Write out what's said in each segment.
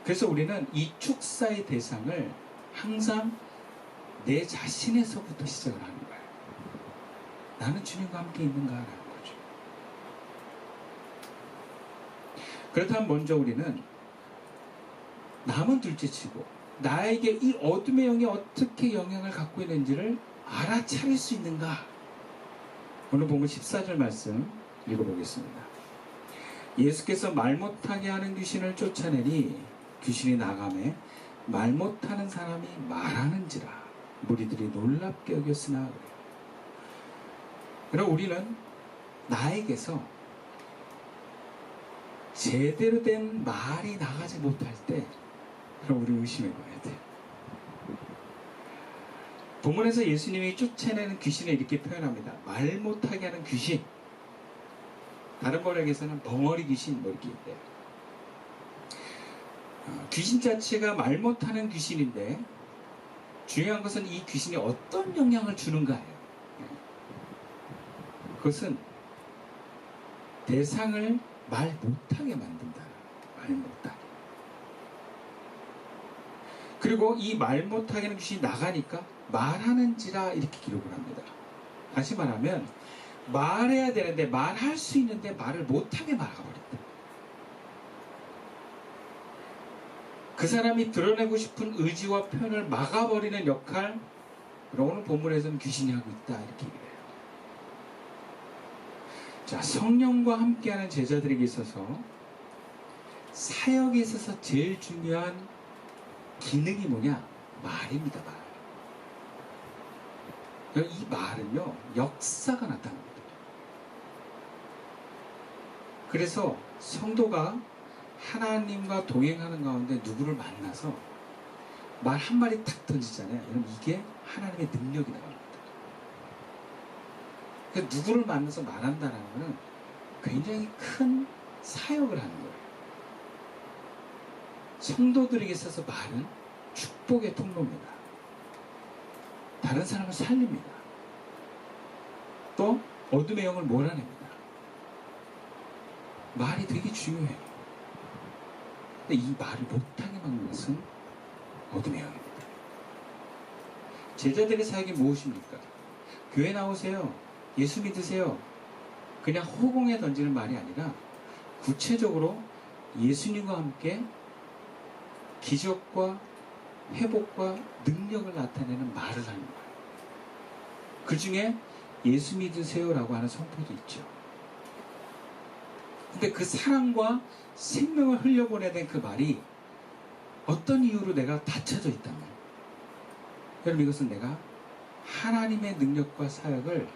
그래서 우리는 이 축사의 대상을 항상 내 자신에서부터 시작을 하는 거예요. 나는 주님과 함께 있는가라는 거죠. 그렇다면 먼저 우리는 남은 둘째치고 나에게 이 어둠의 영이 어떻게 영향을 갖고 있는지를 알아차릴 수 있는가? 오늘 본문 14절 말씀 읽어보겠습니다. 예수께서 말 못하게 하는 귀신을 쫓아내니 귀신이 나가매 말 못하는 사람이 말하는지라 무리들이 놀랍게 여겼으나. 그럼 우리는 나에게서 제대로 된 말이 나가지 못할 때 그럼 우리 의심해 봐야 돼. 본문에서 예수님이 쫓아내는 귀신을 이렇게 표현합니다. 말 못하게 하는 귀신. 다른 번역에서는 벙어리 귀신 뭐 이렇게 있대요. 귀신 자체가 말 못하는 귀신인데 중요한 것은 이 귀신이 어떤 영향을 주는가예요. 그것은 대상을 말 못하게 만든다. 말 못하게. 그리고 이 말 못하게 하는 귀신이 나가니까 말하는지라 이렇게 기록을 합니다. 다시 말하면 말해야 되는데 말할 수 있는데 말을 못하게 막아버린다. 그 사람이 드러내고 싶은 의지와 표현을 막아버리는 역할, 오늘 본문에서는 귀신이 하고 있다 이렇게 얘기해요. 자, 성령과 함께하는 제자들에게 있어서 사역에 있어서 제일 중요한 기능이 뭐냐? 말입니다. 말. 이 말은요 역사가 나타납니다. 그래서 성도가 하나님과 동행하는 가운데 누구를 만나서 말 한마디 탁 던지잖아요. 여러분 이게 하나님의 능력이 나갑니다. 그러니까 누구를 만나서 말한다는 것은 굉장히 큰 사역을 하는 거예요. 성도들에게 있어서 말은 축복의 통로입니다. 다른 사람을 살립니다. 또 어둠의 영을 몰아냅니다. 말이 되게 중요해요. 근데 이 말을 못하게 막는 것은 어둠의 영입니다. 제자들의 사역이 무엇입니까? 교회 나오세요. 예수 믿으세요. 그냥 허공에 던지는 말이 아니라 구체적으로 예수님과 함께 기적과 회복과 능력을 나타내는 말을 하는 거예요. 그 중에 예수 믿으세요라고 하는 선포도 있죠. 근데 그 사랑과 생명을 흘려보내야 된 그 말이 어떤 이유로 내가 닫혀져 있단 말이에요. 여러분 이것은 내가 하나님의 능력과 사역을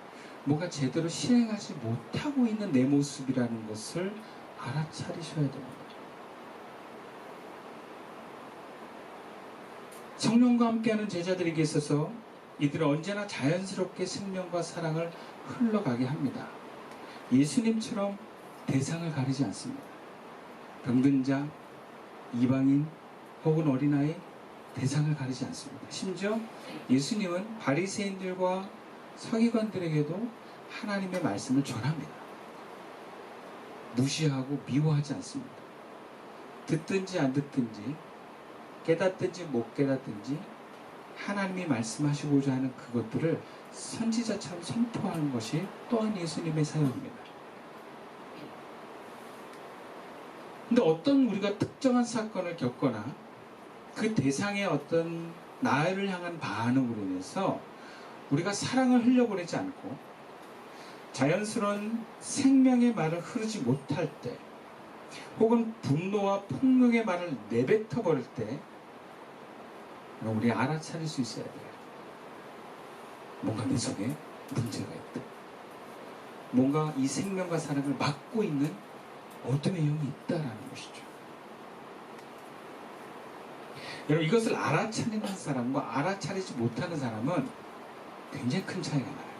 뭔가 제대로 실행하지 못하고 있는 내 모습이라는 것을 알아차리셔야 됩니다. 성령과 함께하는 제자들에게 있어서 이들은 언제나 자연스럽게 생명과 사랑을 흘러가게 합니다. 예수님처럼 대상을 가리지 않습니다. 병든 자, 이방인 혹은 어린아이 대상을 가리지 않습니다. 심지어 예수님은 바리새인들과 서기관들에게도 하나님의 말씀을 전합니다. 무시하고 미워하지 않습니다. 듣든지 안 듣든지 깨닫든지 못 깨닫든지 하나님이 말씀하시고자 하는 그것들을 선지자처럼 선포하는 것이 또한 예수님의 사역입니다. 근데 어떤 우리가 특정한 사건을 겪거나 그 대상의 어떤 나를 향한 반응으로 인해서 우리가 사랑을 흘려보내지 않고 자연스러운 생명의 말을 흐르지 못할 때 혹은 분노와 폭력의 말을 내뱉어 버릴 때 우리 알아차릴 수 있어야 돼요. 뭔가 내 속에 문제가 있다. 뭔가 이 생명과 사랑을 막고 있는 어둠의 영이 있다라는 것이죠. 여러분 이것을 알아차리는 사람과 알아차리지 못하는 사람은 굉장히 큰 차이가 나요.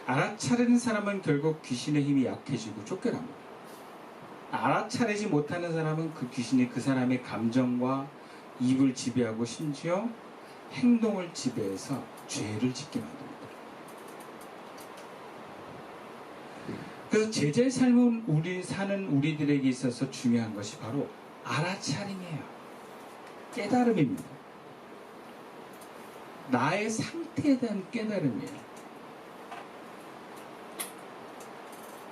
알아차리는 사람은 결국 귀신의 힘이 약해지고 쫓겨납니다. 알아차리지 못하는 사람은 그 귀신이 그 사람의 감정과 입을 지배하고 심지어 행동을 지배해서 죄를 짓게 만듭니다. 그래서 제자의 삶은 사는 우리들에게 있어서 중요한 것이 바로 알아차림이에요. 깨달음입니다. 나의 상태에 대한 깨달음이에요.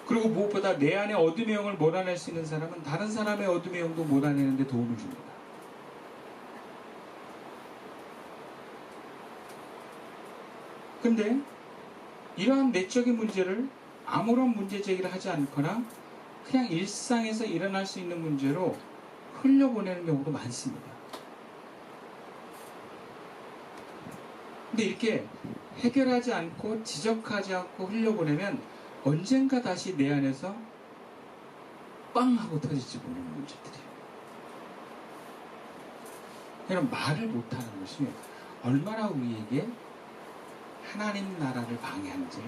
그리고 무엇보다 내 안에 어둠의 영을 몰아낼 수 있는 사람은 다른 사람의 어둠의 영도 몰아내는 데 도움을 줍니다. 근데 이러한 내적인 문제를 아무런 문제 제기를 하지 않거나 그냥 일상에서 일어날 수 있는 문제로 흘려보내는 경우도 많습니다. 근데 이렇게 해결하지 않고 지적하지 않고 흘려보내면 언젠가 다시 내 안에서 빵 하고 터질지 모르는 문제들이에요. 이런 말을 못하는 것이 얼마나 우리에게 하나님 나라를 방해하는지를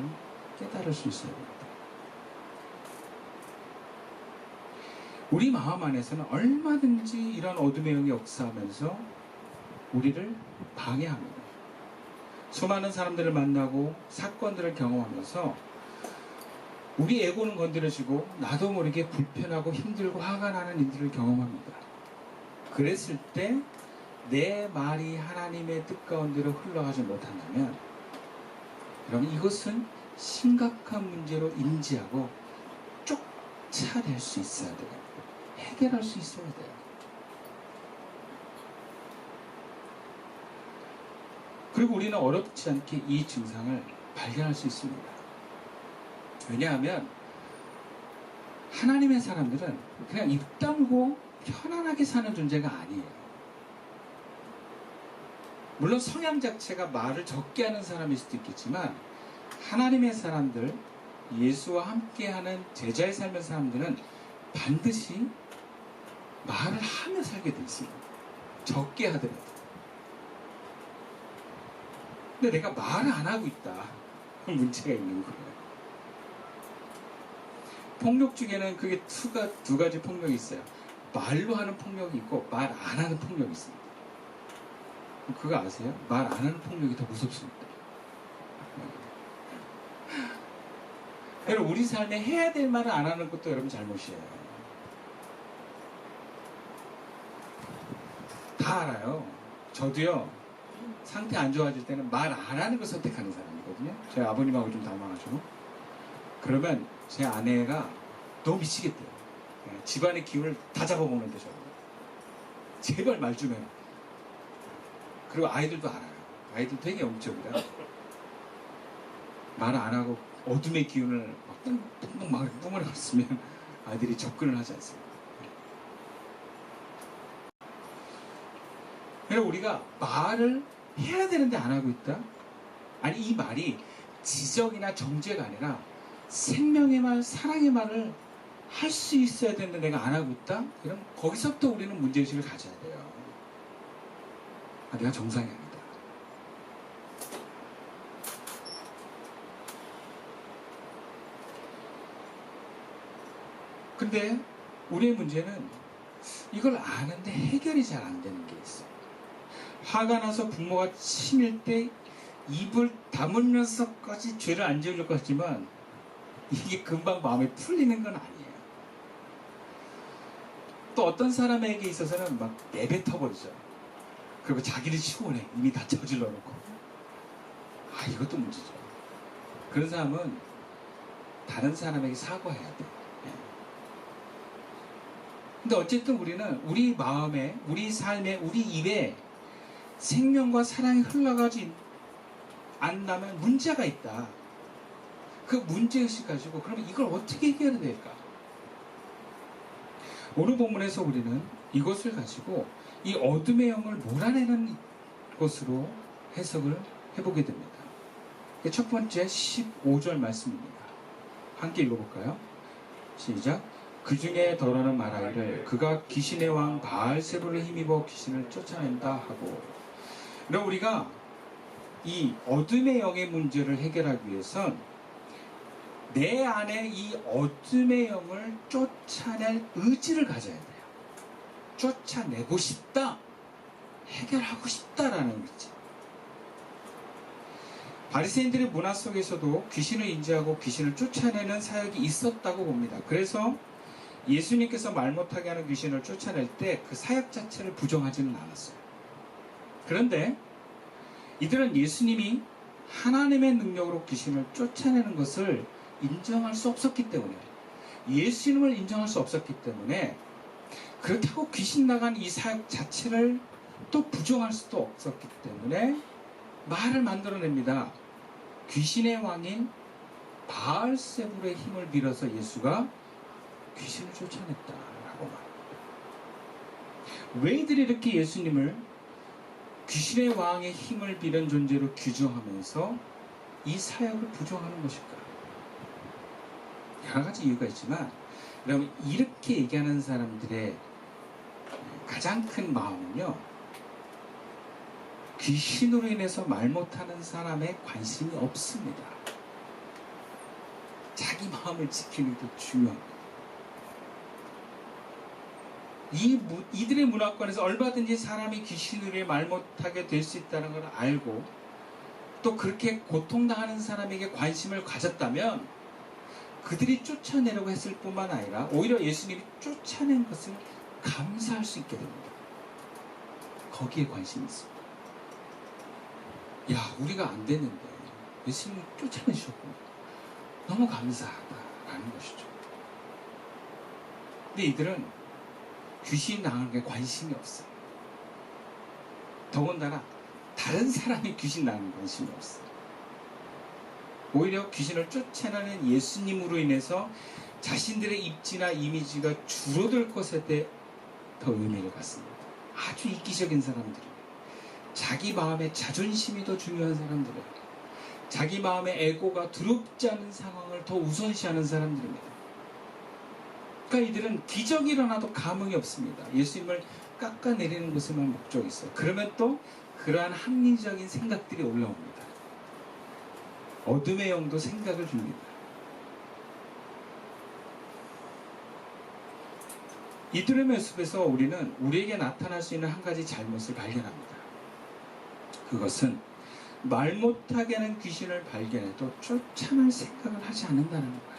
깨달을 수 있어야 됩니다. 우리 마음 안에서는 얼마든지 이런 어둠의 영이 역사하면서 우리를 방해합니다. 수많은 사람들을 만나고 사건들을 경험하면서 우리 에고는 건드려지고 나도 모르게 불편하고 힘들고 화가 나는 일들을 경험합니다. 그랬을 때 내 말이 하나님의 뜻 가운데로 흘러가지 못한다면 여러분 이것은 심각한 문제로 인지하고 쫓아낼 수 있어야 돼요. 해결할 수 있어야 돼요. 그리고 우리는 어렵지 않게 이 증상을 발견할 수 있습니다. 왜냐하면 하나님의 사람들은 그냥 입 다물고 편안하게 사는 존재가 아니에요. 물론 성향 자체가 말을 적게 하는 사람일 수도 있겠지만 하나님의 사람들, 예수와 함께하는 제자의 삶의 사람들은 반드시 말을 하며 살게 돼 있습니다. 적게 하더라도. 근데 내가 말을 안 하고 있다. 문제가 있는 거예요. 폭력 중에는 그게 두 가지 폭력이 있어요. 말로 하는 폭력이 있고 말 안 하는 폭력이 있습니다. 그거 아세요? 말 안 하는 폭력이 더 무섭습니다. 여러분 우리 삶에 해야 될 말을 안 하는 것도 여러분 잘못이에요. 다 알아요. 저도요. 상태 안 좋아질 때는 말 안 하는 걸 선택하는 사람이거든요. 저희 아버님하고 좀 닮아가지고. 그러면 제 아내가 너무 미치겠대요. 집안의 기운을 다 잡아먹는데 저거. 제발 말 좀 해라. 그리고 아이들도 알아요. 아이들 되게 영적이라 말 안 하고 어둠의 기운을 막 뿡뿡 막 뿜어내 갔으면 아이들이 접근을 하지 않습니다. 그래서 우리가 말을 해야 되는데 안 하고 있다? 아니 이 말이 지적이나 정죄가 아니라 생명의 말, 사랑의 말을 할 수 있어야 되는데 내가 안 하고 있다? 그럼 거기서부터 우리는 문제의식을 가져야 돼요. 내가 정상이 아니다. 근데 우리의 문제는 이걸 아는데 해결이 잘 안 되는 게 있어요. 화가 나서 부모가 치밀 때 입을 다물면서까지 죄를 안 지을 것 같지만 이게 금방 마음에 풀리는 건 아니에요. 또 어떤 사람에게 있어서는 막 내뱉어버리죠. 그리고 자기를 치워내. 이미 다 저질러 놓고. 이것도 문제죠. 그런 사람은 다른 사람에게 사과해야 돼. 근데 어쨌든 우리는 우리 마음에, 우리 삶에, 우리 입에 생명과 사랑이 흘러가지 않다면 문제가 있다. 그 문제의식 가지고 그러면 이걸 어떻게 해결해야 될까? 오늘 본문에서 우리는 이것을 가지고 이 어둠의 영을 몰아내는 것으로 해석을 해보게 됩니다. 첫 번째 15절 말씀입니다. 함께 읽어볼까요? 시작. 그 중에 더러는 말하기를 그가 귀신의 왕 바알세불을 힘입어 귀신을 쫓아낸다 하고. 그럼 우리가 이 어둠의 영의 문제를 해결하기 위해선 내 안에 이 어둠의 영을 쫓아낼 의지를 가져야 돼요. 쫓아내고 싶다, 해결하고 싶다라는 거지. 바리새인들의 문화 속에서도 귀신을 인지하고 귀신을 쫓아내는 사역이 있었다고 봅니다. 그래서 예수님께서 말 못하게 하는 귀신을 쫓아낼 때 그 사역 자체를 부정하지는 않았어요. 그런데 이들은 예수님이 하나님의 능력으로 귀신을 쫓아내는 것을 인정할 수 없었기 때문에, 예수님을 인정할 수 없었기 때문에, 그렇다고 귀신 나간 이 사역 자체를 또 부정할 수도 없었기 때문에 말을 만들어냅니다. 귀신의 왕인 바알세불의 힘을 빌어서 예수가 귀신을 쫓아냈다라고 말합니다. 왜 이들이 이렇게 예수님을 귀신의 왕의 힘을 빌은 존재로 규정하면서 이 사역을 부정하는 것일까? 여러 가지 이유가 있지만, 여러분, 이렇게 얘기하는 사람들의 가장 큰 마음은요, 귀신으로 인해서 말 못하는 사람에 관심이 없습니다. 자기 마음을 지키는 게 중요합니다. 이들의 문화권에서 얼마든지 사람이 귀신으로 말 못하게 될 수 있다는 걸 알고, 또 그렇게 고통당하는 사람에게 관심을 가졌다면 그들이 쫓아내려고 했을 뿐만 아니라 오히려 예수님이 쫓아낸 것을 감사할 수 있게 됩니다. 거기에 관심이 있습니다. 야, 우리가 안 되는데 예수님이 쫓아내셨구나. 너무 감사하다라는 것이죠. 근데 이들은 귀신 나가는 게 관심이 없어요. 더군다나 다른 사람이 귀신 나가는 관심이 없어요. 오히려 귀신을 쫓아내는 예수님으로 인해서 자신들의 입지나 이미지가 줄어들 것에 대해 더 의미를 갖습니다. 아주 이기적인 사람들이에요. 자기 마음의 자존심이 더 중요한 사람들이에요. 자기 마음의 에고가 두렵지 않은 상황을 더 우선시하는 사람들입니다. 그러니까 이들은 기적이 일어나도 감흥이 없습니다. 예수님을 깎아내리는 것에만 목적이 있어요. 그러면 또 그러한 합리적인 생각들이 올라옵니다. 어둠의 영도 생각을 줍니다. 이들의 모습에서 우리는 우리에게 나타날 수 있는 한 가지 잘못을 발견합니다. 그것은 말 못하게 하는 귀신을 발견해도 쫓아낼 생각을 하지 않는다는 거예요.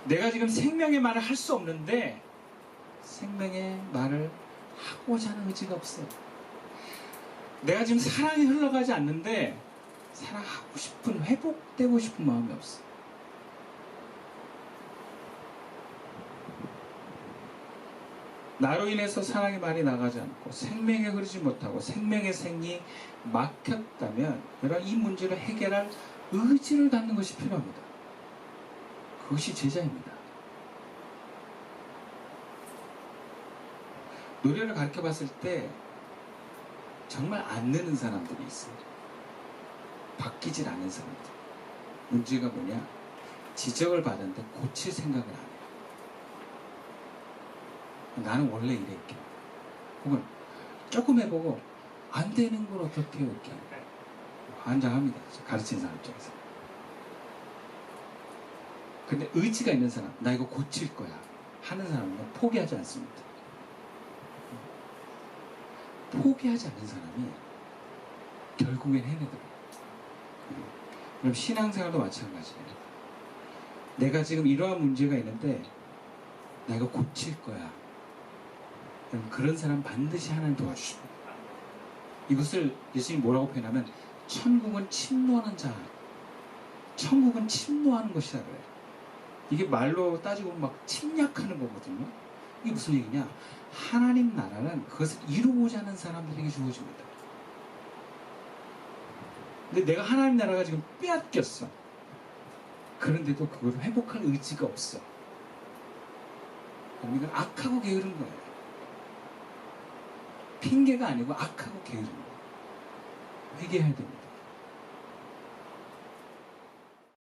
내가 지금 생명의 말을 할 수 없는데 생명의 말을 하고자 하는 의지가 없어요. 내가 지금 사랑이 흘러가지 않는데 사랑하고 싶은, 회복되고 싶은 마음이 없어요. 나로 인해서 사랑의 말이 나가지 않고 생명이 흐르지 못하고 생명의 생이 막혔다면 여러분, 이 문제를 해결할 의지를 갖는 것이 필요합니다. 그것이 제자입니다. 노래를 가르쳐 봤을 때 정말 안 느는 사람들이 있어요. 바뀌질 않은 사람들. 문제가 뭐냐? 지적을 받았는데 고칠 생각을 안 해요. 나는 원래 이랬게. 혹은 조금 해보고 안 되는 걸 어떻게 해요? 이렇게 환장합니다. 가르치는 사람 입장에서. 근데 의지가 있는 사람, 나 이거 고칠 거야 하는 사람은 포기하지 않습니다. 포기하지 않는 사람이 결국엔 해내더라고요. 그럼 신앙생활도 마찬가지예요. 내가 지금 이러한 문제가 있는데 나 이거 고칠 거야. 그럼 그런 사람 반드시 하나님 도와주십니다. 이것을 예수님이 뭐라고 표현하면 천국은 침노하는 자, 천국은 침노하는 것이다 그래요. 이게 말로 따지고 막 침략하는 거거든요. 이게 무슨 얘기냐? 하나님 나라는 그것을 이루고자 하는 사람들에게 주어집니다. 근데 내가 하나님 나라가 지금 빼앗겼어. 그런데도 그걸 회복할 의지가 없어. 그럼 이건 악하고 게으른 거예요. 핑계가 아니고 악하고 게으른 거예요. 회개해야 됩니다.